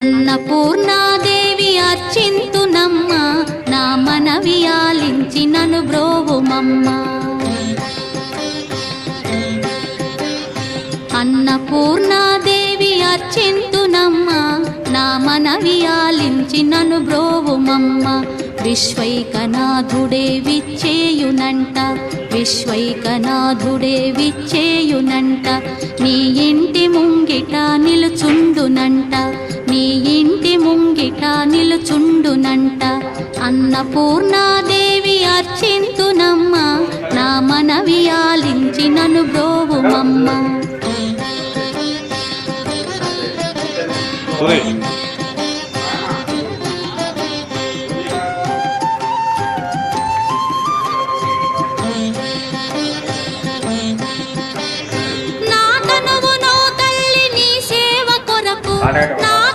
అన్నపూర్ణాదేవి అర్చింతునమ్మ, నా మనవి ఆలించి నను బ్రోవుమమ్మ. అన్నపూర్ణాదేవి అర్చింతునమ్మ, నా మనవి ఆలించి నను బ్రోవుమమ్మ. విశ్వైకనాథుడే విచ్చేయునంట, విశ్వైకనాథుడే విచ్చేయునంట. నీ ఇంటి ముంగిట నిలుచుండునంట, నీ ఇంటి ముంగిట నిలుచుండునంట. అన్నపూర్ణాదేవి అర్చింతునమ్మ, నా మనవి ఆలించి నను బ్రోవుమమ్మ. నా తనువు నో తల్లి నీ సేవ కొరకు,